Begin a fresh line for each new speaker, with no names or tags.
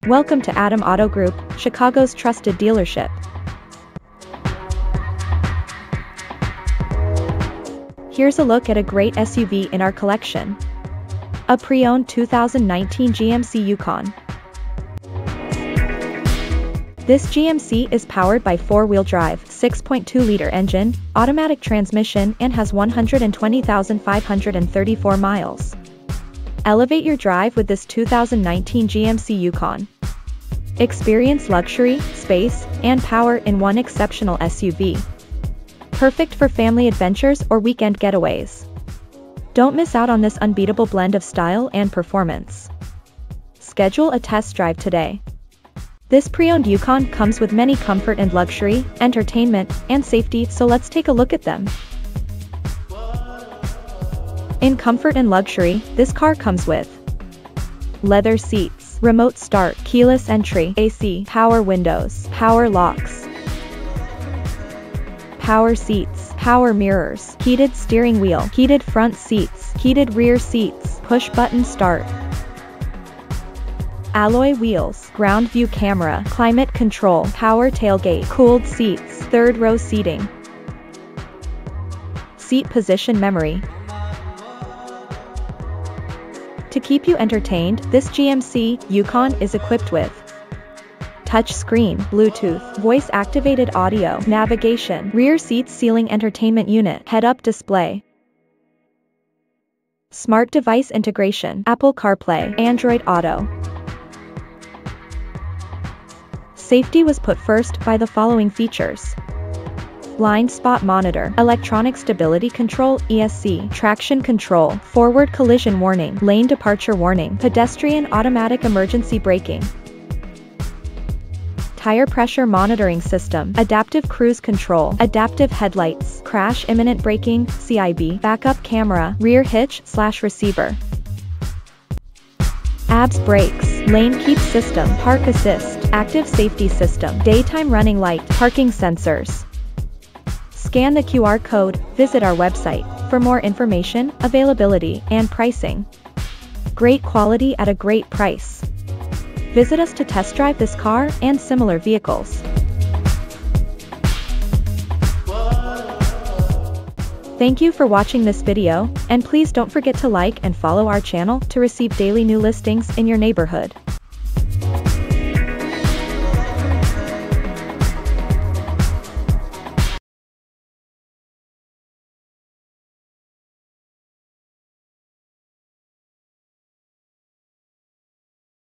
Welcome to Adam Auto Group, Chicago's trusted dealership. Here's a look at a great SUV in our collection. A pre-owned 2019 GMC Yukon. This GMC is powered by 4-wheel drive, 6.2-liter engine, automatic transmission, and has 120,534 miles. Elevate your drive with this 2019 GMC Yukon. Experience luxury, space, and power in one exceptional SUV. Perfect for family adventures or weekend getaways. Don't miss out on this unbeatable blend of style and performance. Schedule a test drive today. This pre-owned Yukon comes with many comfort and luxury, entertainment, and safety, so let's take a look at them. In comfort and luxury, this car comes with leather seats, remote start, keyless entry, AC, power windows, power locks, power seats, power mirrors, heated steering wheel, heated front seats, heated rear seats, push button start, alloy wheels, ground view camera, climate control, power tailgate, cooled seats, third row seating, seat position memory. To keep you entertained, this GMC Yukon is equipped with touch screen, Bluetooth, voice-activated audio, navigation, rear seat ceiling entertainment unit, head-up display, smart device integration, Apple CarPlay, Android Auto. Safety was put first by the following features: blind spot monitor, electronic stability control, ESC, traction control, forward collision warning, lane departure warning, pedestrian automatic emergency braking, tire pressure monitoring system, adaptive cruise control, adaptive headlights, crash imminent braking, CIB, backup camera, rear hitch/receiver, ABS brakes, lane keep system, park assist, active safety system, daytime running light, parking sensors. Scan the QR code, visit our website for more information, availability, and pricing. Great quality at a great price. Visit us to test drive this car and similar vehicles. Thank you for watching this video, and please don't forget to like and follow our channel to receive daily new listings in your neighborhood.